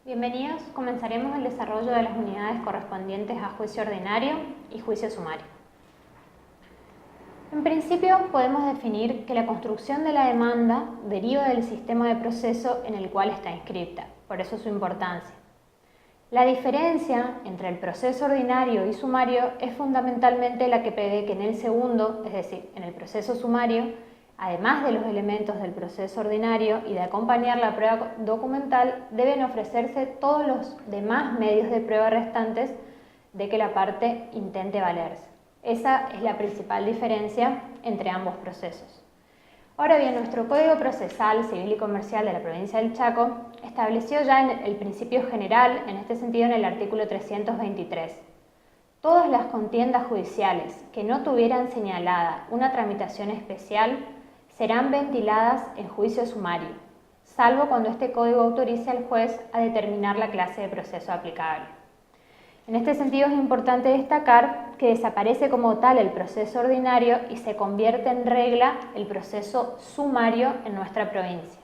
Bienvenidos. Comenzaremos el desarrollo de las unidades correspondientes a juicio ordinario y juicio sumario. En principio, podemos definir que la construcción de la demanda deriva del sistema de proceso en el cual está inscripta, por eso su importancia. La diferencia entre el proceso ordinario y sumario es fundamentalmente la que prevé que en el segundo, es decir, en el proceso sumario, además de los elementos del proceso ordinario y de acompañar la prueba documental, deben ofrecerse todos los demás medios de prueba restantes de que la parte intente valerse. Esa es la principal diferencia entre ambos procesos. Ahora bien, nuestro Código Procesal Civil y Comercial de la provincia del Chaco estableció ya el principio general, en este sentido en el artículo 323. Todas las contiendas judiciales que no tuvieran señalada una tramitación especial serán ventiladas en juicio sumario, salvo cuando este código autorice al juez a determinar la clase de proceso aplicable. En este sentido es importante destacar que desaparece como tal el proceso ordinario y se convierte en regla el proceso sumario en nuestra provincia.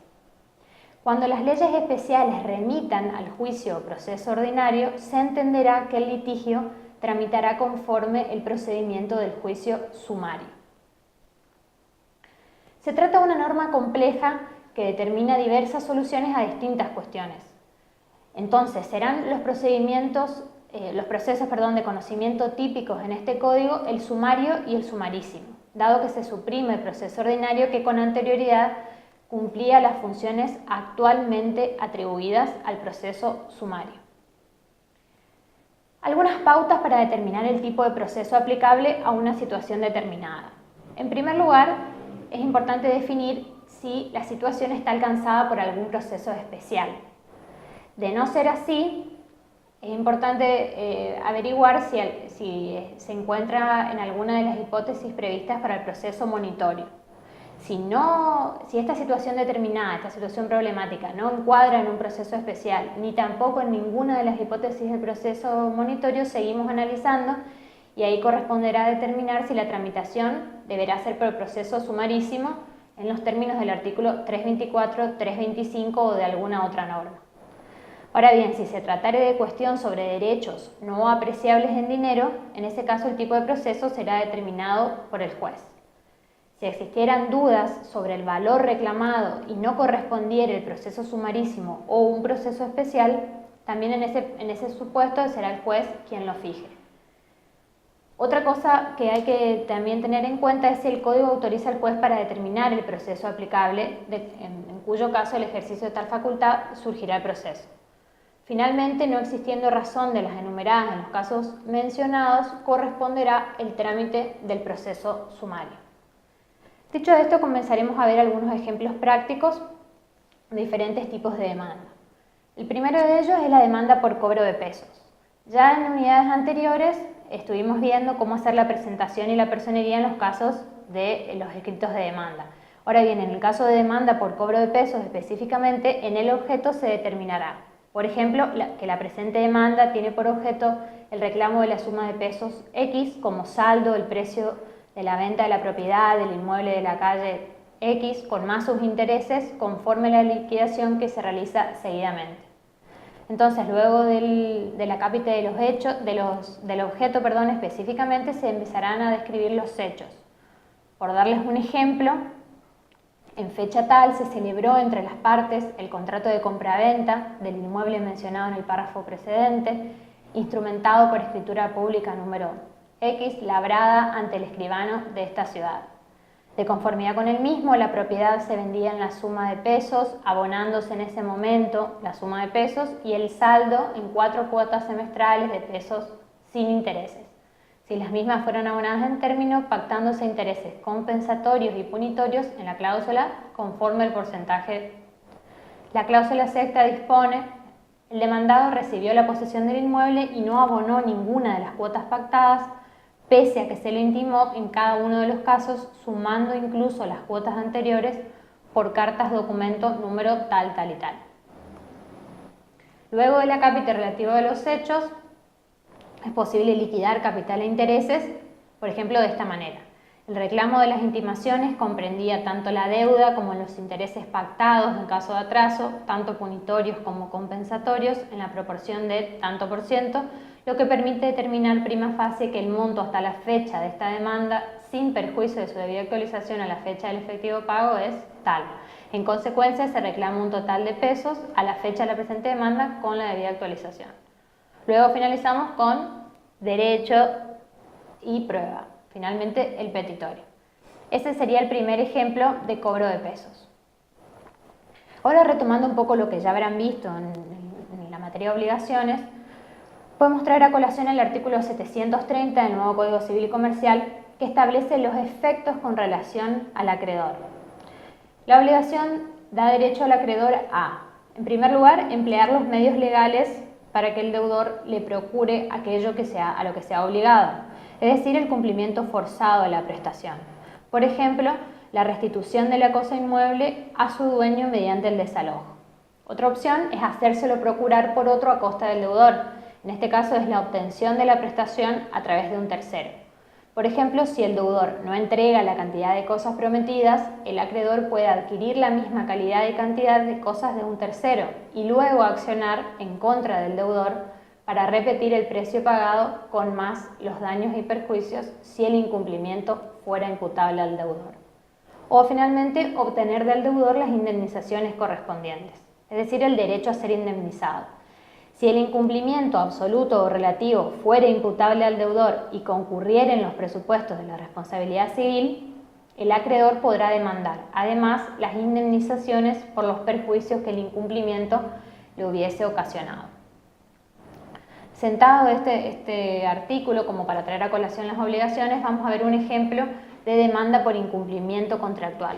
Cuando las leyes especiales remitan al juicio o proceso ordinario, se entenderá que el litigio tramitará conforme el procedimiento del juicio sumario. Se trata de una norma compleja que determina diversas soluciones a distintas cuestiones. Entonces, serán los procesos de conocimiento típicos en este código el sumario y el sumarísimo, dado que se suprime el proceso ordinario que con anterioridad cumplía las funciones actualmente atribuidas al proceso sumario. Algunas pautas para determinar el tipo de proceso aplicable a una situación determinada. En primer lugar, es importante definir si la situación está alcanzada por algún proceso especial. De no ser así, es importante averiguar si se encuentra en alguna de las hipótesis previstas para el proceso monitorio. Si esta situación determinada, esta situación problemática, no encuadra en un proceso especial, ni tampoco en ninguna de las hipótesis del proceso monitorio, seguimos analizando y ahí corresponderá determinar si la tramitación deberá ser por el proceso sumarísimo en los términos del artículo 324, 325 o de alguna otra norma. Ahora bien, si se tratare de cuestión sobre derechos no apreciables en dinero, en ese caso el tipo de proceso será determinado por el juez. Si existieran dudas sobre el valor reclamado y no correspondiera el proceso sumarísimo o un proceso especial, también en ese supuesto será el juez quien lo fije. Otra cosa que hay que también tener en cuenta es si el código autoriza al juez para determinar el proceso aplicable, en cuyo caso el ejercicio de tal facultad surgirá el proceso. Finalmente, no existiendo razón de las enumeradas en los casos mencionados, corresponderá el trámite del proceso sumario. Dicho esto, comenzaremos a ver algunos ejemplos prácticos de diferentes tipos de demanda. El primero de ellos es la demanda por cobro de pesos. Ya en unidades anteriores estuvimos viendo cómo hacer la presentación y la personería en los casos de los escritos de demanda. Ahora bien, en el caso de demanda por cobro de pesos específicamente, en el objeto se determinará, por ejemplo, que la presente demanda tiene por objeto el reclamo de la suma de pesos X como saldo del precio de la venta de la propiedad del inmueble de la calle X con más sus intereses conforme a la liquidación que se realiza seguidamente. Entonces, luego del acápite de los hechos, del objeto, específicamente se empezarán a describir los hechos. Por darles un ejemplo, en fecha tal se celebró entre las partes el contrato de compraventa del inmueble mencionado en el párrafo precedente, instrumentado por escritura pública número X, labrada ante el escribano de esta ciudad. De conformidad con el mismo, la propiedad se vendía en la suma de pesos, abonándose en ese momento la suma de pesos y el saldo en 4 cuotas semestrales de pesos sin intereses. Si las mismas fueron abonadas en término, pactándose intereses compensatorios y punitorios en la cláusula conforme al porcentaje. La cláusula sexta dispone: el demandado recibió la posesión del inmueble y no abonó ninguna de las cuotas pactadas, pese a que se le intimó en cada uno de los casos, sumando incluso las cuotas anteriores por cartas documento número tal, tal y tal. Luego del acápite relativo a los hechos, es posible liquidar capital e intereses, por ejemplo, de esta manera. El reclamo de las intimaciones comprendía tanto la deuda como los intereses pactados en caso de atraso, tanto punitorios como compensatorios, en la proporción de tanto por ciento, lo que permite determinar prima facie que el monto hasta la fecha de esta demanda, sin perjuicio de su debida actualización a la fecha del efectivo pago, es tal. En consecuencia, se reclama un total de pesos a la fecha de la presente demanda con la debida actualización. Luego finalizamos con derecho y prueba. Finalmente, el petitorio. Ese sería el primer ejemplo de cobro de pesos. Ahora, retomando un poco lo que ya habrán visto en la materia de obligaciones, podemos traer a colación el artículo 730 del nuevo Código Civil y Comercial, que establece los efectos con relación al acreedor. La obligación da derecho al acreedor a, en primer lugar, emplear los medios legales para que el deudor le procure aquello a lo que sea obligado, es decir, el cumplimiento forzado de la prestación. Por ejemplo, la restitución de la cosa inmueble a su dueño mediante el desalojo. Otra opción es hacérselo procurar por otro a costa del deudor. En este caso es la obtención de la prestación a través de un tercero. Por ejemplo, si el deudor no entrega la cantidad de cosas prometidas, el acreedor puede adquirir la misma calidad y cantidad de cosas de un tercero y luego accionar en contra del deudor para repetir el precio pagado con más los daños y perjuicios si el incumplimiento fuera imputable al deudor. O finalmente, obtener del deudor las indemnizaciones correspondientes, es decir, el derecho a ser indemnizado. Si el incumplimiento absoluto o relativo fuera imputable al deudor y concurriera en los presupuestos de la responsabilidad civil, el acreedor podrá demandar, además, las indemnizaciones por los perjuicios que el incumplimiento le hubiese ocasionado. Sentado este artículo como para traer a colación las obligaciones, vamos a ver un ejemplo de demanda por incumplimiento contractual.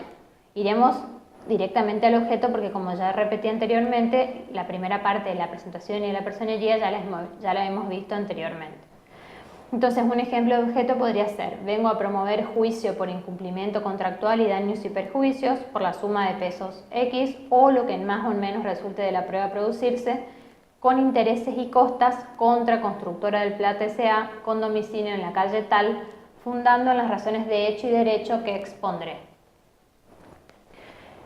Iremos directamente al objeto porque, como ya repetí anteriormente, la primera parte de la presentación y de la personería ya la hemos visto anteriormente. Entonces, un ejemplo de objeto podría ser: vengo a promover juicio por incumplimiento contractual y daños y perjuicios por la suma de pesos X o lo que más o menos resulte de la prueba a producirse, con intereses y costas contra Constructora del Plata S.A. con domicilio en la calle tal, fundando en las razones de hecho y derecho que expondré.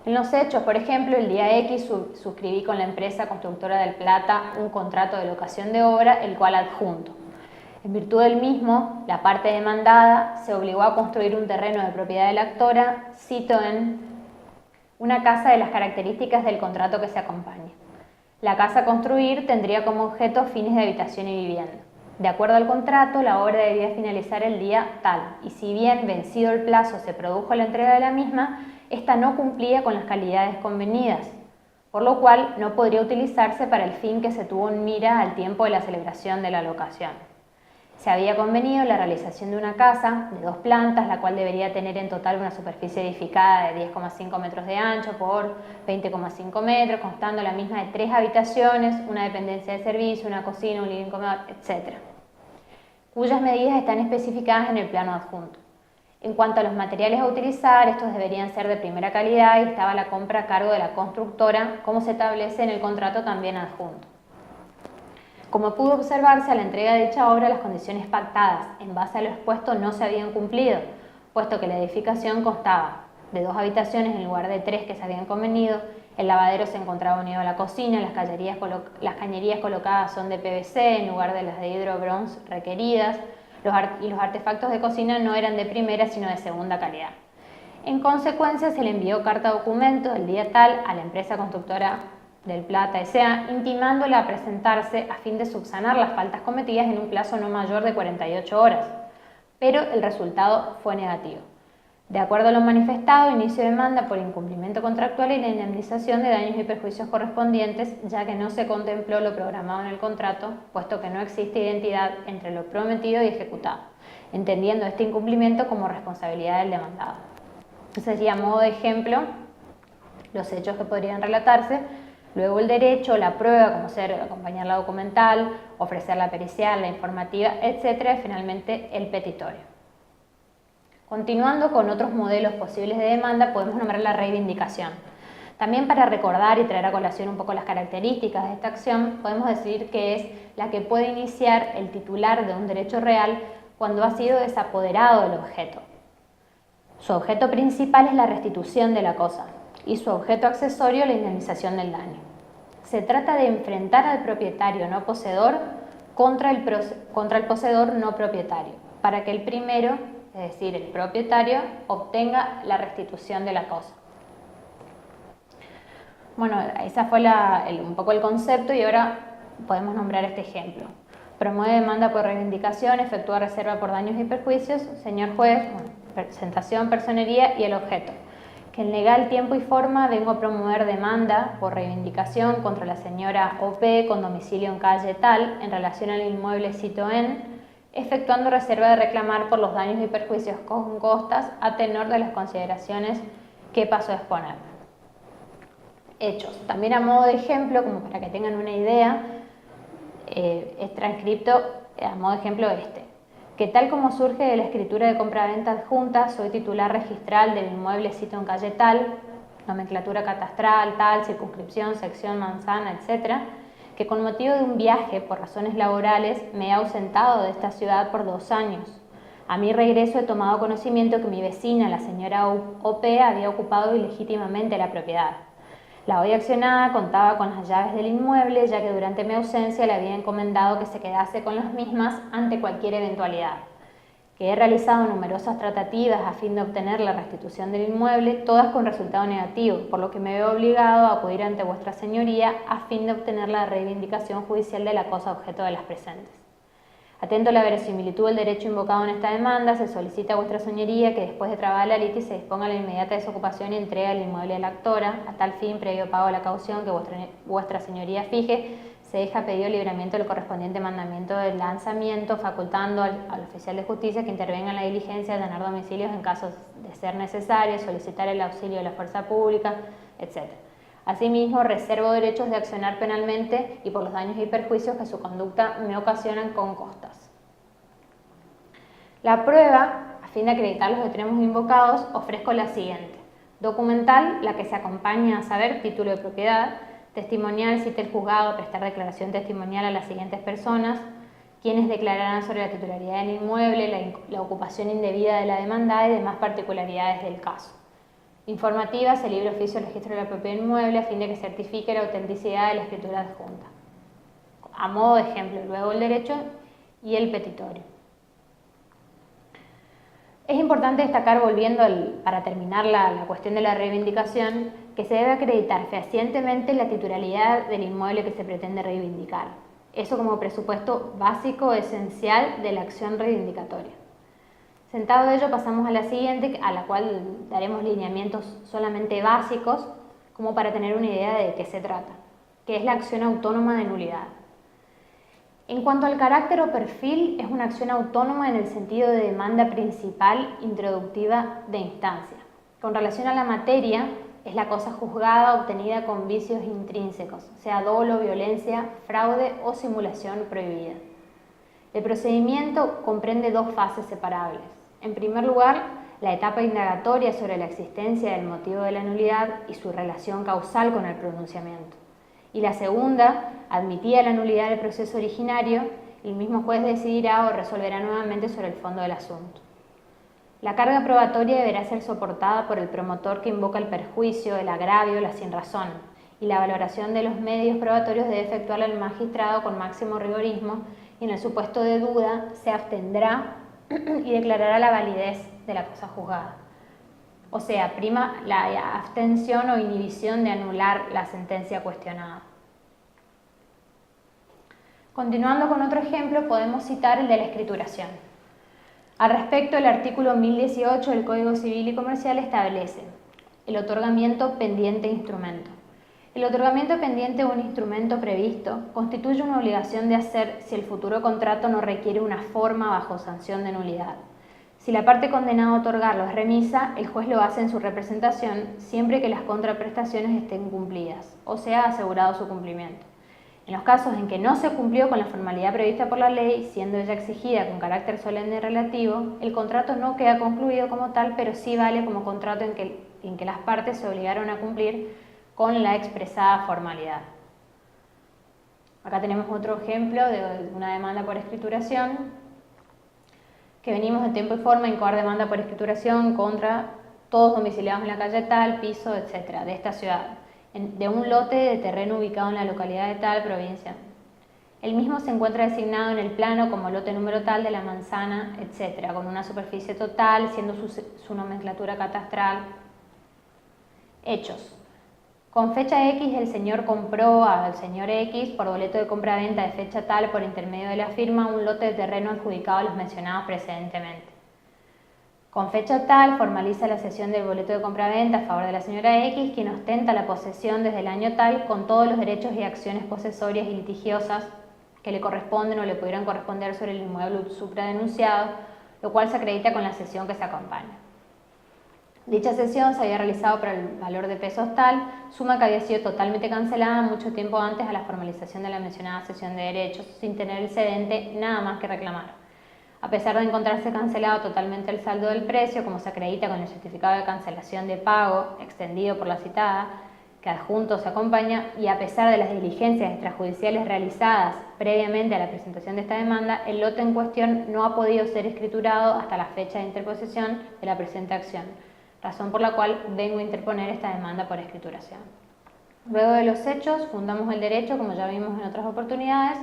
En los hechos, por ejemplo, el día X suscribí con la empresa Constructora del Plata un contrato de locación de obra, el cual adjunto. En virtud del mismo, la parte demandada se obligó a construir un terreno de propiedad de la actora, cito en una casa de las características del contrato que se acompaña. La casa a construir tendría como objeto fines de habitación y vivienda. De acuerdo al contrato, la obra debía finalizar el día tal, y si bien vencido el plazo se produjo la entrega de la misma, esta no cumplía con las calidades convenidas, por lo cual no podría utilizarse para el fin que se tuvo en mira al tiempo de la celebración de la locación. Se había convenido la realización de una casa de 2 plantas, la cual debería tener en total una superficie edificada de 10,5 metros de ancho por 20,5 metros, constando la misma de 3 habitaciones, una dependencia de servicio, una cocina, un living comedor, etc., cuyas medidas están especificadas en el plano adjunto. En cuanto a los materiales a utilizar, estos deberían ser de primera calidad y estaba la compra a cargo de la constructora, como se establece en el contrato también adjunto. Como pudo observarse, a la entrega de dicha obra, las condiciones pactadas en base a lo expuesto no se habían cumplido, puesto que la edificación constaba de 2 habitaciones en lugar de 3 que se habían convenido, el lavadero se encontraba unido a la cocina, las cañerías colocadas son de PVC en lugar de las de hidrobronce requeridas, y los artefactos de cocina no eran de primera sino de segunda calidad. En consecuencia, se le envió carta documento el día tal a la empresa Constructora del Plata S.A., intimándola a presentarse a fin de subsanar las faltas cometidas en un plazo no mayor de 48 horas, pero el resultado fue negativo. De acuerdo a lo manifestado, inicio demanda por incumplimiento contractual y la indemnización de daños y perjuicios correspondientes, ya que no se contempló lo programado en el contrato, puesto que no existe identidad entre lo prometido y ejecutado, entendiendo este incumplimiento como responsabilidad del demandado. Entonces, sería a modo de ejemplo los hechos que podrían relatarse. Luego el derecho, la prueba, como ser acompañar la documental, ofrecer la pericial, la informativa, etc. Y finalmente el petitorio. Continuando con otros modelos posibles de demanda, podemos nombrar la reivindicación. También, para recordar y traer a colación un poco las características de esta acción, podemos decir que es la que puede iniciar el titular de un derecho real cuando ha sido desapoderado del objeto. Su objeto principal es la restitución de la cosa y su objeto accesorio la indemnización del daño. Se trata de enfrentar al propietario no poseedor contra el poseedor no propietario, para que el primero, es decir, el propietario, obtenga la restitución de la cosa. Bueno, ese fue un poco el concepto y ahora podemos nombrar este ejemplo. Promueve demanda por reivindicación, efectúa reserva por daños y perjuicios, señor juez, presentación, personería y el objeto. Que en legal tiempo y forma vengo a promover demanda por reivindicación contra la señora O.P. con domicilio en calle tal en relación al inmueble cito en, efectuando reserva de reclamar por los daños y perjuicios con costas a tenor de las consideraciones que paso a exponer. Hechos. También a modo de ejemplo, como para que tengan una idea, es transcripto a modo de ejemplo que tal como surge de la escritura de compraventa adjunta, soy titular registral del inmueble cito en calle tal, nomenclatura catastral, tal, circunscripción, sección, manzana, etc., que con motivo de un viaje por razones laborales me he ausentado de esta ciudad por 2 años. A mi regreso he tomado conocimiento que mi vecina, la señora O.P., había ocupado ilegítimamente la propiedad. La hoy accionada contaba con las llaves del inmueble, ya que durante mi ausencia le había encomendado que se quedase con las mismas ante cualquier eventualidad. Que he realizado numerosas tratativas a fin de obtener la restitución del inmueble, todas con resultado negativo, por lo que me veo obligado a acudir ante vuestra señoría a fin de obtener la reivindicación judicial de la cosa objeto de las presentes. Atento a la verosimilitud del derecho invocado en esta demanda, se solicita a vuestra señoría que después de trabar la litis se disponga la inmediata desocupación y entrega el inmueble a la actora, a tal fin, previo pago de la caución que vuestra señoría fije, se deja pedido libramiento del correspondiente mandamiento de lanzamiento, facultando al oficial de justicia que intervenga en la diligencia, allanar domicilios en caso de ser necesario, solicitar el auxilio de la fuerza pública, etc. Asimismo, reservo derechos de accionar penalmente y por los daños y perjuicios que su conducta me ocasionan con costas. La prueba, a fin de acreditar los extremos invocados, ofrezco la siguiente. Documental, la que se acompaña a saber título de propiedad. Testimonial, cita el juzgado a prestar declaración testimonial a las siguientes personas, quienes declararán sobre la titularidad del inmueble, la ocupación indebida de la demandada y demás particularidades del caso. Informativa, se libre oficio del registro de la propiedad inmueble a fin de que certifique la autenticidad de la escritura adjunta. A modo de ejemplo, luego el derecho y el petitorio. Es importante destacar, volviendo para terminar la cuestión de la reivindicación, que se debe acreditar fehacientemente la titularidad del inmueble que se pretende reivindicar. Eso como presupuesto básico, esencial de la acción reivindicatoria. Sentado de ello, pasamos a la siguiente, a la cual daremos lineamientos solamente básicos, como para tener una idea de qué se trata, que es la acción autónoma de nulidad. En cuanto al carácter o perfil, es una acción autónoma en el sentido de demanda principal introductiva de instancia. Con relación a la materia, es la cosa juzgada obtenida con vicios intrínsecos, sea dolo, violencia, fraude o simulación prohibida. El procedimiento comprende 2 fases separables. En primer lugar, la etapa indagatoria sobre la existencia del motivo de la nulidad y su relación causal con el pronunciamiento. Y la segunda, admitida la nulidad del proceso originario, el mismo juez decidirá o resolverá nuevamente sobre el fondo del asunto. La carga probatoria deberá ser soportada por el promotor que invoca el perjuicio, el agravio, la sinrazón, y la valoración de los medios probatorios debe efectuarla el magistrado con máximo rigorismo y en el supuesto de duda se abstendrá y declarará la validez de la cosa juzgada. O sea, prima la abstención o inhibición de anular la sentencia cuestionada. Continuando con otro ejemplo, podemos citar el de la escrituración. Al respecto, el artículo 1018 del Código Civil y Comercial establece el otorgamiento pendiente de instrumento. El otorgamiento pendiente de un instrumento previsto constituye una obligación de hacer si el futuro contrato no requiere una forma bajo sanción de nulidad. Si la parte condenada a otorgarlo es remisa, el juez lo hace en su representación siempre que las contraprestaciones estén cumplidas, o sea, asegurado su cumplimiento. En los casos en que no se cumplió con la formalidad prevista por la ley, siendo ella exigida con carácter solemne y relativo, el contrato no queda concluido como tal, pero sí vale como contrato en que las partes se obligaron a cumplir con la expresada formalidad. Acá tenemos otro ejemplo de una demanda por escrituración. que venimos en tiempo y forma a incoar demanda por escrituración contra todos domiciliados en la calle tal, piso, etcétera, de esta ciudad, de un lote de terreno ubicado en la localidad de tal, provincia. El mismo se encuentra designado en el plano como lote número tal de la manzana, etcétera, con una superficie total, siendo su nomenclatura catastral. Hechos. Con fecha X, el señor compró al señor X por boleto de compra-venta de fecha tal por intermedio de la firma un lote de terreno adjudicado a los mencionados precedentemente. Con fecha tal, formaliza la cesión del boleto de compra-venta a favor de la señora X, quien ostenta la posesión desde el año tal con todos los derechos y acciones posesorias y litigiosas que le corresponden o le pudieran corresponder sobre el inmueble supradenunciado, lo cual se acredita con la cesión que se acompaña. Dicha cesión se había realizado por el valor de pesos tal, suma que había sido totalmente cancelada mucho tiempo antes a la formalización de la mencionada cesión de derechos, sin tener el cedente nada más que reclamar. A pesar de encontrarse cancelado totalmente el saldo del precio, como se acredita con el certificado de cancelación de pago extendido por la citada, que adjunto se acompaña, y a pesar de las diligencias extrajudiciales realizadas previamente a la presentación de esta demanda, el lote en cuestión no ha podido ser escriturado hasta la fecha de interposición de la presente acción, razón por la cual vengo a interponer esta demanda por escrituración. Luego de los hechos, fundamos el derecho, como ya vimos en otras oportunidades,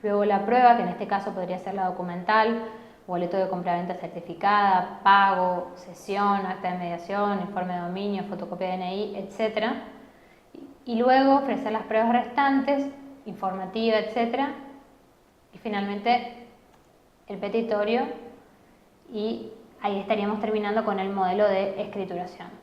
luego la prueba, que en este caso podría ser la documental, boleto de compraventa certificada, pago, cesión, acta de mediación, informe de dominio, fotocopia de DNI, etc. Y luego ofrecer las pruebas restantes, informativa, etc. Y finalmente el petitorio, y ahí estaríamos terminando con el modelo de escrituración.